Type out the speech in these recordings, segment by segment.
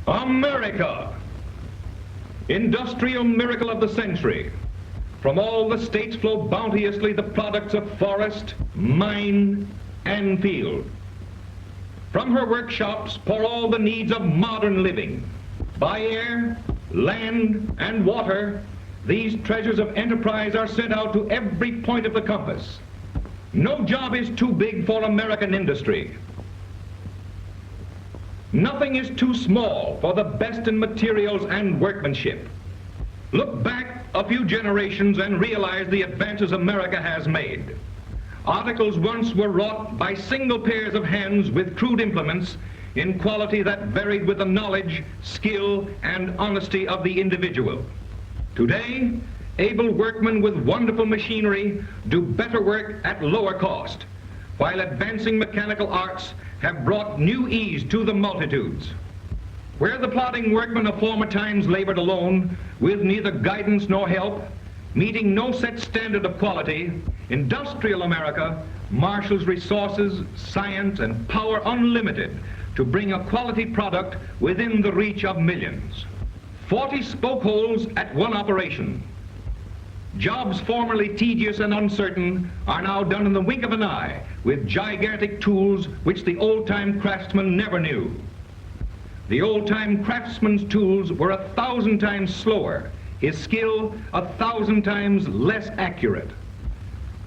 America, industrial miracle of the century. From all the states flow bounteously the products of forest, mine, and field. From her workshops pour all the needs of modern living. By air, land, and water, these treasures of enterprise are sent out to every point of the compass. No job is too big for American industry. Nothing is too small for the best in materials and workmanship. Look back a few generations and realize the advances America has made. Articles once were wrought by single pairs of hands with crude implements in quality that varied with the knowledge, skill, and honesty of the individual. Today, able workmen with wonderful machinery do better work at lower cost, while advancing mechanical arts have brought new ease to the multitudes. Where the plodding workmen of former times labored alone, with neither guidance nor help, meeting no set standard of quality, industrial America marshals resources, science, and power unlimited to bring a quality product within the reach of millions. 40 spoke holes at one operation. Jobs formerly tedious and uncertain are now done in the wink of an eye with gigantic tools which the old-time craftsman never knew. The old-time craftsman's tools were 1,000 times slower, his skill 1,000 times less accurate.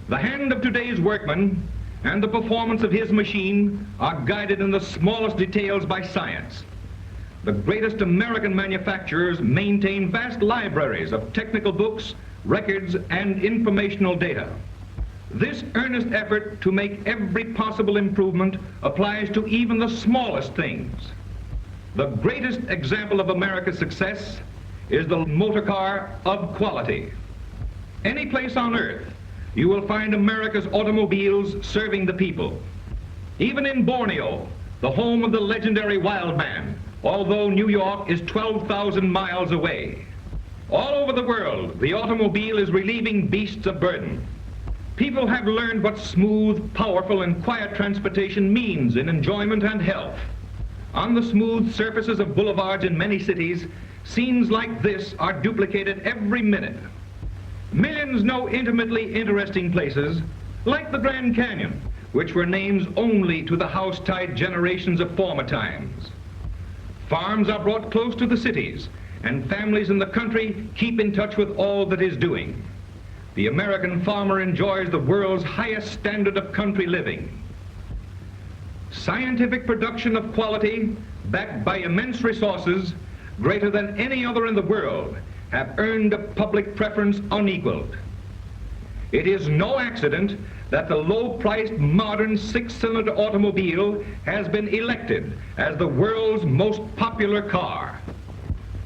The hand of today's workman and the performance of his machine are guided in the smallest details by science. The greatest American manufacturers maintain vast libraries of technical books, records, and informational data. This earnest effort to make every possible improvement applies to even the smallest things. The greatest example of America's success is the motor car of quality. Any place on earth, you will find America's automobiles serving the people. Even in Borneo, the home of the legendary wild man, although New York is 12,000 miles away. All over the world, the automobile is relieving beasts of burden. People have learned what smooth, powerful, and quiet transportation means in enjoyment and health. On the smooth surfaces of boulevards in many cities, scenes like this are duplicated every minute. Millions know intimately interesting places, like the Grand Canyon, which were names only to the house-tied generations of former times. Farms are brought close to the cities, and families in the country keep in touch with all that is doing. The American farmer enjoys the world's highest standard of country living. Scientific production of quality, backed by immense resources, greater than any other in the world, have earned a public preference unequaled. It is no accident that the low-priced modern six-cylinder automobile has been elected as the world's most popular car.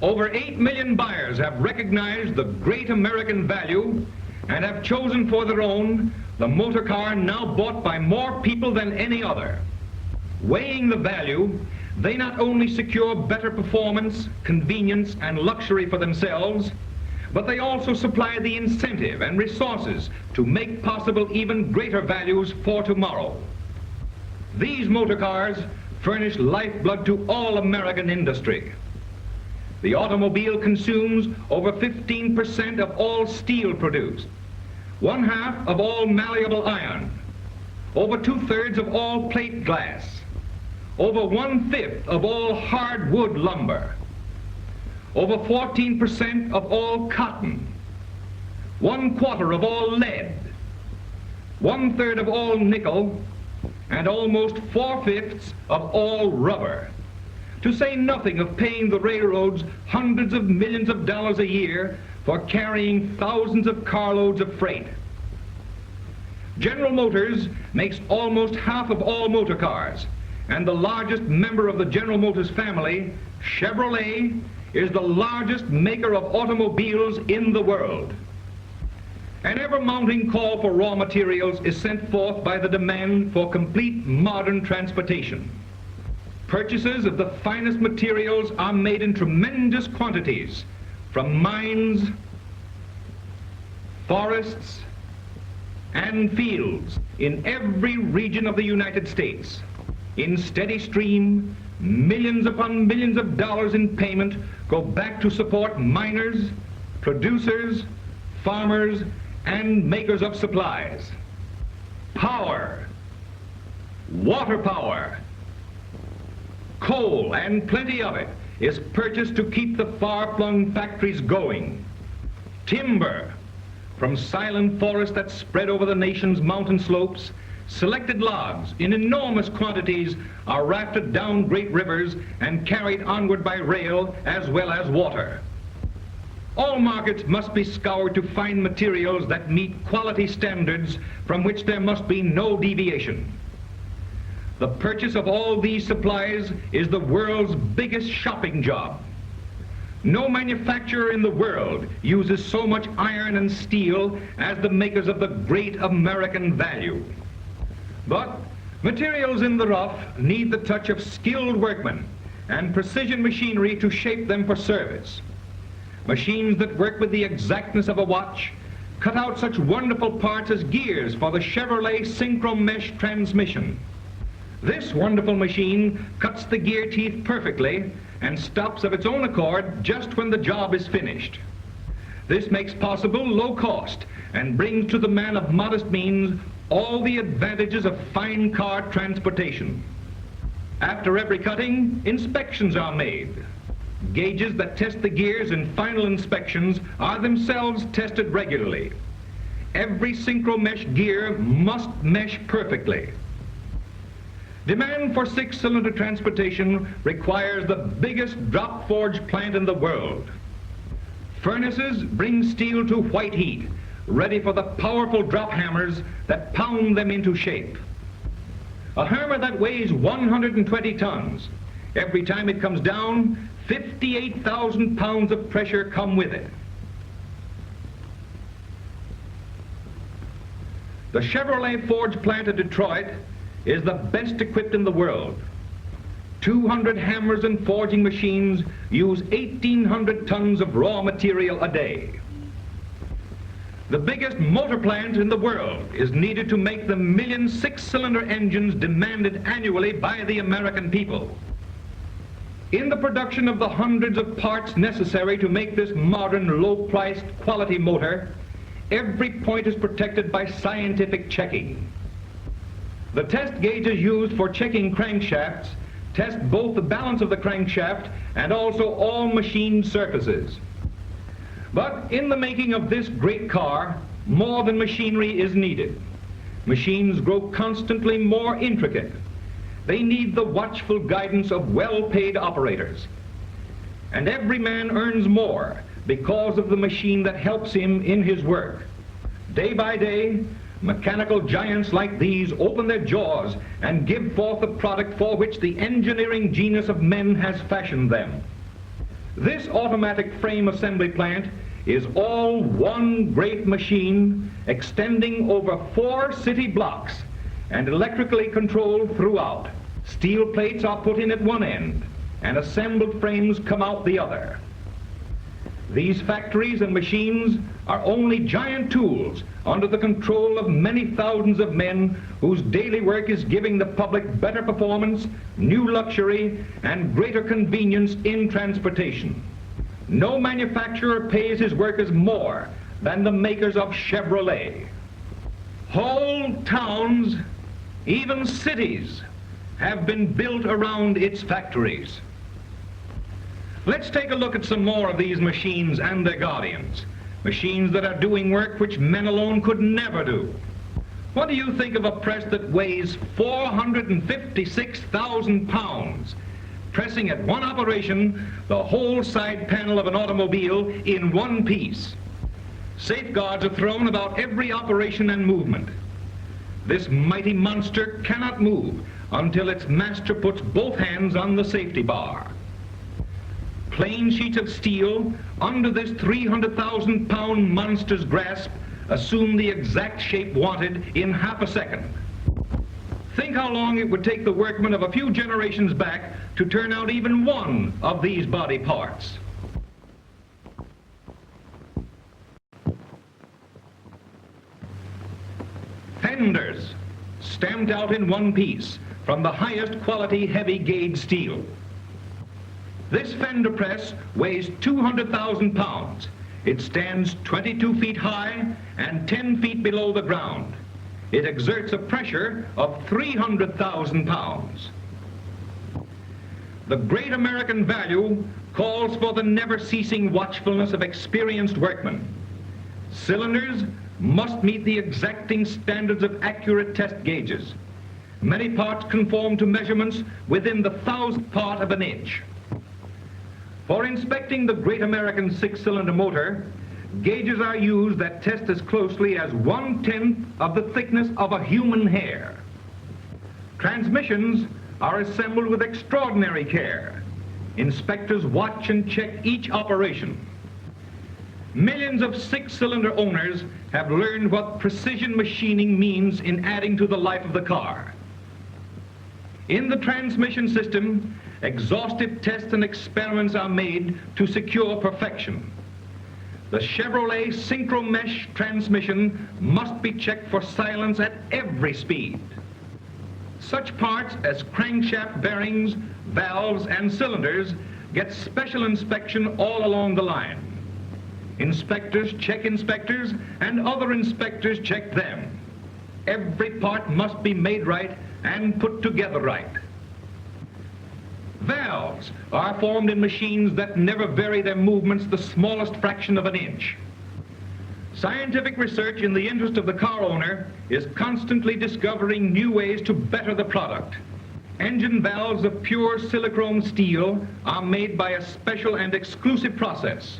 Over 8 million buyers have recognized the great American value and have chosen for their own the motor car now bought by more people than any other. Weighing the value, they not only secure better performance, convenience, and luxury for themselves, but they also supply the incentive and resources to make possible even greater values for tomorrow. These motor cars furnish lifeblood to all American industry. The automobile consumes over 15% of all steel produced, 1/2 of all malleable iron, over 2/3 of all plate glass, over 1/5 of all hardwood lumber, over 14% of all cotton, 1/4 of all lead, 1/3 of all nickel, and almost 4/5 of all rubber, to say nothing of paying the railroads hundreds of millions of dollars a year for carrying thousands of carloads of freight. General Motors makes almost half of all motor cars, and the largest member of the General Motors family, Chevrolet, is the largest maker of automobiles in the world. An ever-mounting call for raw materials is sent forth by the demand for complete modern transportation. Purchases of the finest materials are made in tremendous quantities from mines, forests, and fields in every region of the United States. In steady stream, millions upon millions of dollars in payment go back to support miners, producers, farmers, and makers of supplies. Power, water power, coal, and plenty of it is purchased to keep the far-flung factories going. Timber, from silent forests that spread over the nation's mountain slopes, selected logs in enormous quantities are rafted down great rivers and carried onward by rail as well as water. All markets must be scoured to find materials that meet quality standards from which there must be no deviation. The purchase of all these supplies is the world's biggest shopping job. No manufacturer in the world uses so much iron and steel as the makers of the great American value. But materials in the rough need the touch of skilled workmen and precision machinery to shape them for service. Machines that work with the exactness of a watch cut out such wonderful parts as gears for the Chevrolet Synchro Mesh transmission. This wonderful machine cuts the gear teeth perfectly and stops of its own accord just when the job is finished. This makes possible low cost and brings to the man of modest means all the advantages of fine car transportation. After every cutting, inspections are made. Gauges that test the gears in final inspections are themselves tested regularly. Every synchro mesh gear must mesh perfectly. Demand for six-cylinder transportation requires the biggest drop forge plant in the world. Furnaces bring steel to white heat, ready for the powerful drop hammers that pound them into shape. A hammer that weighs 120 tons. Every time it comes down, 58,000 pounds of pressure come with it. The Chevrolet forge plant at Detroit is the best equipped in the world. 200 hammers and forging machines use 1,800 tons of raw material a day. The biggest motor plant in the world is needed to make the million six-cylinder engines demanded annually by the American people. In the production of the hundreds of parts necessary to make this modern, low-priced, quality motor, every point is protected by scientific checking. The test gauges used for checking crankshafts test both the balance of the crankshaft and also all machine surfaces. But in the making of this great car, more than machinery is needed. Machines grow constantly more intricate. They need the watchful guidance of well-paid operators. And every man earns more because of the machine that helps him in his work. Day by day, mechanical giants like these open their jaws and give forth the product for which the engineering genius of men has fashioned them. This automatic frame assembly plant is all one great machine extending over 4 city blocks and electrically controlled throughout. Steel plates are put in at one end and assembled frames come out the other. These factories and machines are only giant tools under the control of many thousands of men whose daily work is giving the public better performance, new luxury, and greater convenience in transportation. No manufacturer pays his workers more than the makers of Chevrolet. Whole towns, even cities, have been built around its factories. Let's take a look at some more of these machines and their guardians. Machines that are doing work which men alone could never do. What do you think of a press that weighs 456,000 pounds, pressing at one operation the whole side panel of an automobile in one piece? Safeguards are thrown about every operation and movement. This mighty monster cannot move until its master puts both hands on the safety bar. Plain sheets of steel under this 300,000 pound monster's grasp assume the exact shape wanted in half a second. Think how long it would take the workmen of a few generations back to turn out even one of these body parts. Fenders, stamped out in one piece, from the highest quality heavy gauge steel. This fender press weighs 200,000 pounds. It stands 22 feet high and 10 feet below the ground. It exerts a pressure of 300,000 pounds. The great American value calls for the never-ceasing watchfulness of experienced workmen. Cylinders must meet the exacting standards of accurate test gauges. Many parts conform to measurements within the 1,000th part of an inch. For inspecting the great American 6-cylinder motor, gauges are used that test as closely as 1/10 of the thickness of a human hair. Transmissions are assembled with extraordinary care. Inspectors watch and check each operation. Millions of 6-cylinder owners have learned what precision machining means in adding to the life of the car. In the transmission system, exhaustive tests and experiments are made to secure perfection. The Chevrolet Synchro Mesh transmission must be checked for silence at every speed. Such parts as crankshaft bearings, valves, and cylinders get special inspection all along the line. Inspectors check inspectors, and other inspectors check them. Every part must be made right and put together right. Valves are formed in machines that never vary their movements the smallest fraction of an inch. Scientific research in the interest of the car owner is constantly discovering new ways to better the product. Engine valves of pure silichrome steel are made by a special and exclusive process.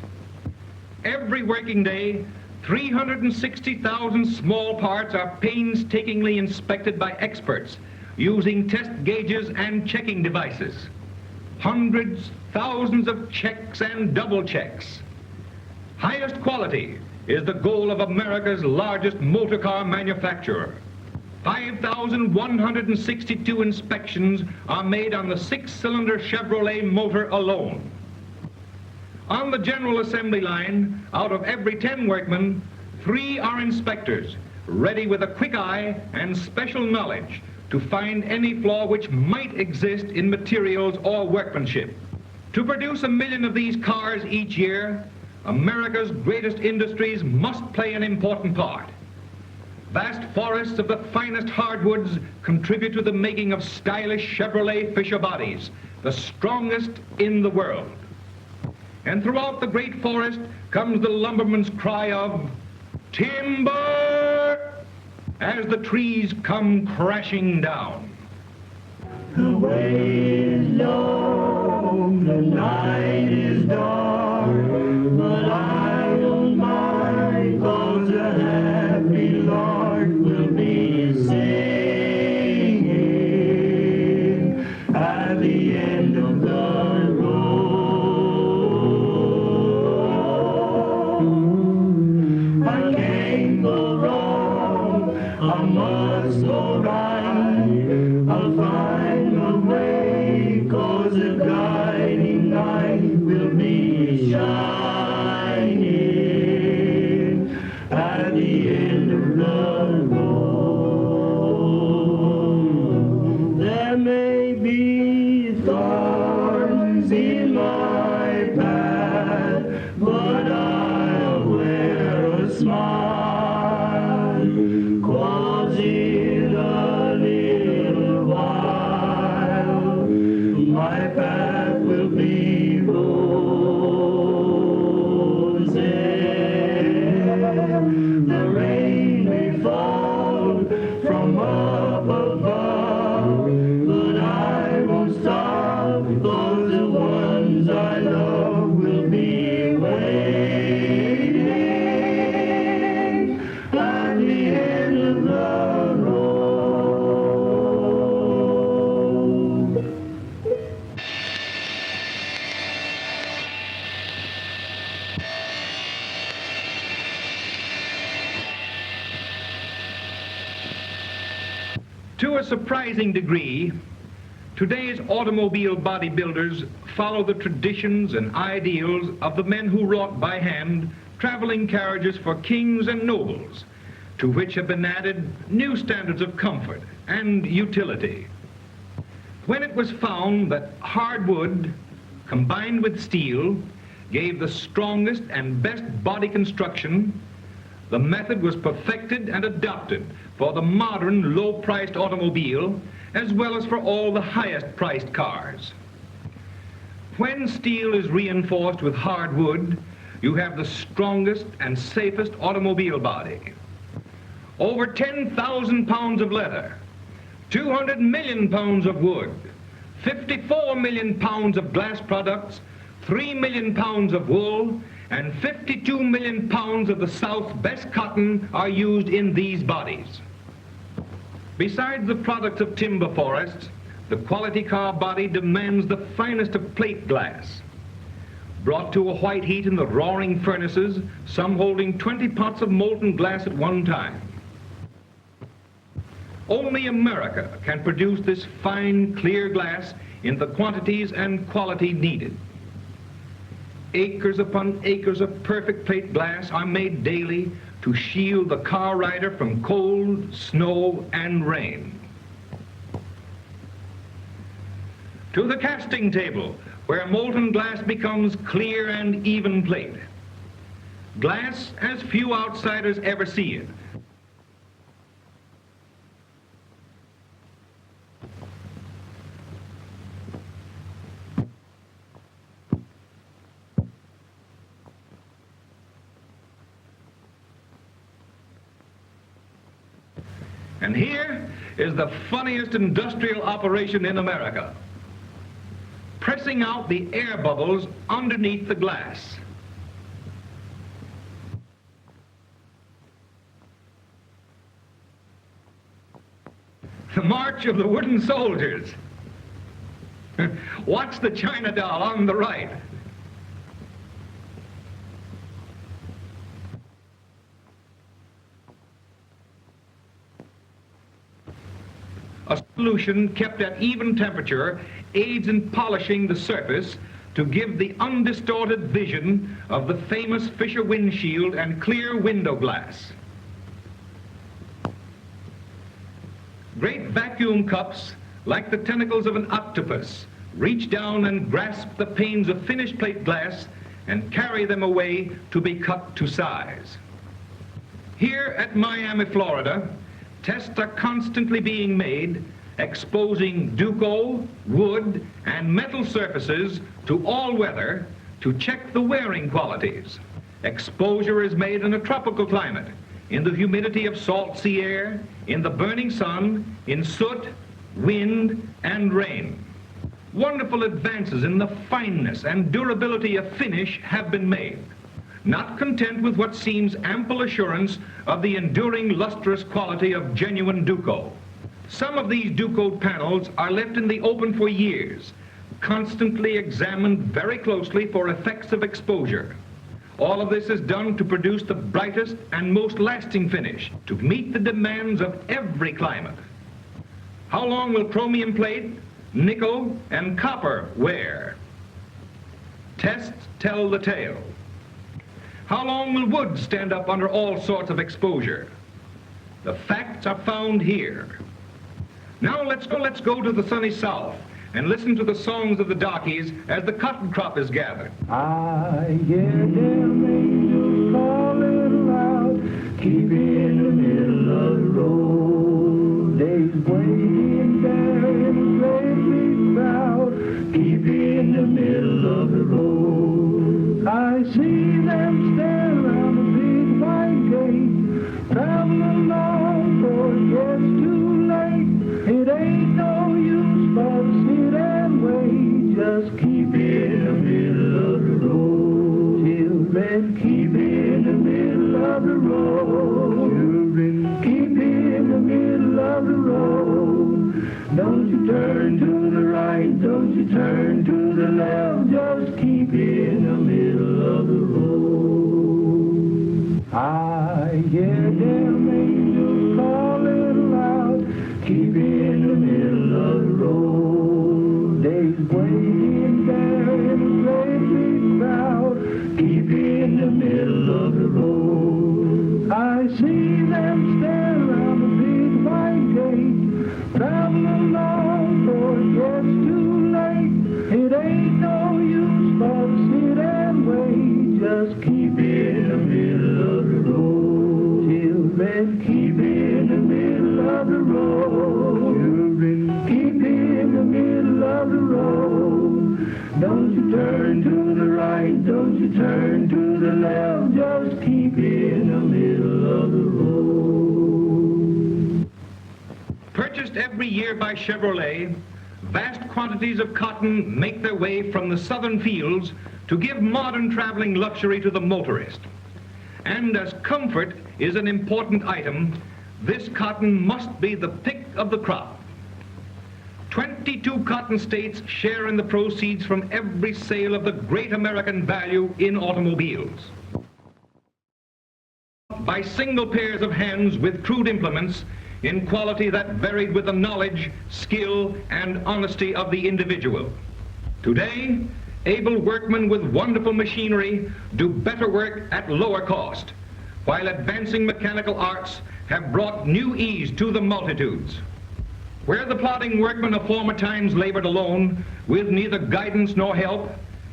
Every working day, 360,000 small parts are painstakingly inspected by experts using test gauges and checking devices. Hundreds, thousands of checks and double checks. Highest quality is the goal of America's largest motor car manufacturer. 5,162 inspections are made on the 6-cylinder Chevrolet motor alone. On the general assembly line, out of every 10 workmen, 3 are inspectors, ready with a quick eye and special knowledge to find any flaw which might exist in materials or workmanship. To produce 1 million of these cars each year, America's greatest industries must play an important part. Vast forests of the finest hardwoods contribute to the making of stylish Chevrolet Fisher bodies, the strongest in the world. And throughout the great forest comes the lumberman's cry of timber as the trees come crashing down. The way is long, the night is dark, but I don't mind, 'cause a happy lark will be singing at the end of the road. I can't go wrong, I must go right, I'll find a way, 'cause the guiding light will be shining at the end of the road. There may be thorns in my path, but I'll wear a smile, 'cause in a little while my path will be roses. The rain may fall from up above, but I won't stop, 'cause the ones I love will be waiting at the end of the road. To a surprising degree, today's automobile bodybuilders follow the traditions and ideals of the men who wrought by hand traveling carriages for kings and nobles, to which have been added new standards of comfort and utility. When it was found that hardwood combined with steel gave the strongest and best body construction, the method was perfected and adopted for the modern low-priced automobile as well as for all the highest-priced cars. When steel is reinforced with hardwood, you have the strongest and safest automobile body. Over 10,000 pounds of leather, 200 million pounds of wood, 54 million pounds of glass products, 3 million pounds of wool, and 52 million pounds of the South's best cotton are used in these bodies. Besides the products of timber forests, the quality car body demands the finest of plate glass. Brought to a white heat in the roaring furnaces, some holding 20 pots of molten glass at one time. Only America can produce this fine, clear glass in the quantities and quality needed. Acres upon acres of perfect plate glass are made daily to shield the car rider from cold, snow, and rain. To the casting table, where molten glass becomes clear and even plate. Glass as few outsiders ever see it. And here is the funniest industrial operation in America. Pressing out the air bubbles underneath the glass. The march of the wooden soldiers. Watch the China doll on the right. A solution kept at even temperature aids in polishing the surface to give the undistorted vision of the famous Fisher windshield and clear window glass. Great vacuum cups, like the tentacles of an octopus, reach down and grasp the panes of finished plate glass and carry them away to be cut to size. Here at Miami, Florida, tests are constantly being made, exposing Docu, wood, and metal surfaces to all weather to check the wearing qualities. Exposure is made in a tropical climate, in the humidity of salt sea air, in the burning sun, in soot, wind, and rain. Wonderful advances in the fineness and durability of finish have been made. Not content with what seems ample assurance of the enduring lustrous quality of genuine Docu. Some of these Docu panels are left in the open for years, constantly examined very closely for effects of exposure. All of this is done to produce the brightest and most lasting finish, to meet the demands of every climate. How long will chromium plate, nickel, and copper wear? Tests tell the tale. How long will wood stand up under all sorts of exposure? The facts are found here. Now let's go to the sunny south and listen to the songs of the darkies as the cotton crop is gathered. I hear them angels calling loud, keep in the middle of the road. They's waiting there in a great crowd, keep in the middle of the road. I see them stand around the big white gate, traveling along for it gets too late. It ain't no use but to sit and wait, just keep in the middle of the road. Children, keep in the middle of the road. Children, keep in the middle of the road. Don't you turn to the right, don't you turn to the left, just keep in the middle of the road. I hear them angels calling loud, keep in the middle of the road. They's waiting there in a great big crowd, keep in the middle of the road. I see them stand around the big white gate, traveling along for it just keep in the middle of the road. Children, keep in the middle of the road. Children, keep in the middle of the road. Don't you turn to the right, don't you turn to the left, just keep in the middle of the road. Purchased every year by Chevrolet, vast quantities of cotton make their way from the southern fields to give modern traveling luxury to the motorist. And as comfort is an important item, this cotton must be the pick of the crop. 22 cotton states share in the proceeds from every sale of the great American value in automobiles. By single pairs of hands with crude implements in quality that varied with the knowledge, skill, and honesty of the individual. Today, able workmen with wonderful machinery do better work at lower cost, while advancing mechanical arts have brought new ease to the multitudes. Where the plodding workmen of former times labored alone, with neither guidance nor help,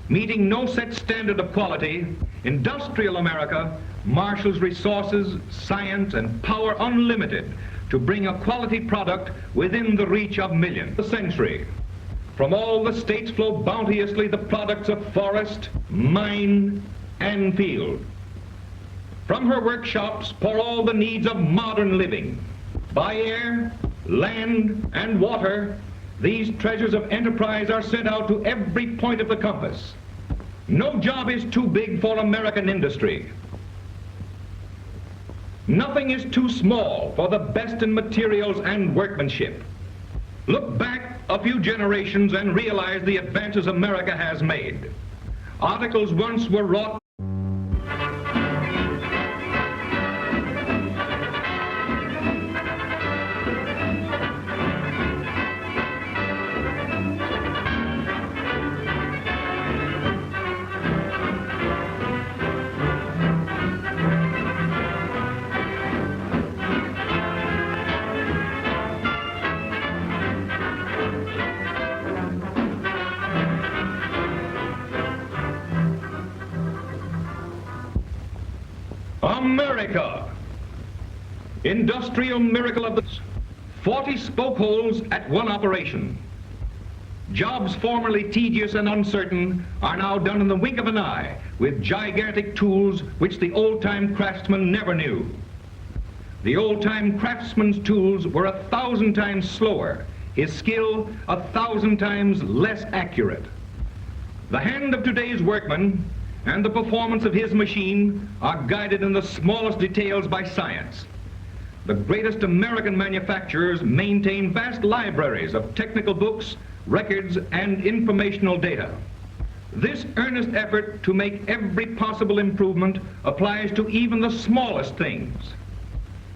meeting no set standard of quality, industrial America marshals resources, science, and power unlimited to bring a quality product within the reach of millions. A century. From all the states flow bounteously the products of forest, mine, and field. From her workshops pour all the needs of modern living. By air, land, and water, these treasures of enterprise are sent out to every point of the compass. No job is too big for American industry. Nothing is too small for the best in materials and workmanship. Look back a few generations and realize the advances America has made. Articles once were wrought America, industrial miracle of the 40 spoke holes at one operation. Jobs formerly tedious and uncertain are now done in the wink of an eye with gigantic tools which the old-time craftsman never knew. The old-time craftsman's tools were 1,000 times slower, his skill 1,000 times less accurate. The hand of today's workman and the performance of his machine are guided in the smallest details by science. The greatest American manufacturers maintain vast libraries of technical books, records, and informational data. This earnest effort to make every possible improvement applies to even the smallest things.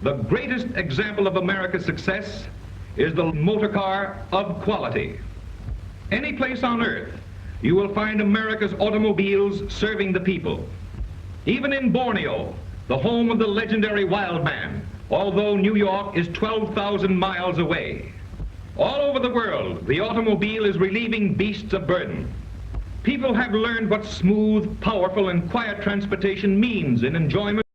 The greatest example of America's success is the motor car of quality. Any place on earth, you will find America's automobiles serving the people. Even in Borneo, the home of the legendary wild man, although New York is 12,000 miles away. All over the world, the automobile is relieving beasts of burden. People have learned what smooth, powerful, and quiet transportation means in enjoyment.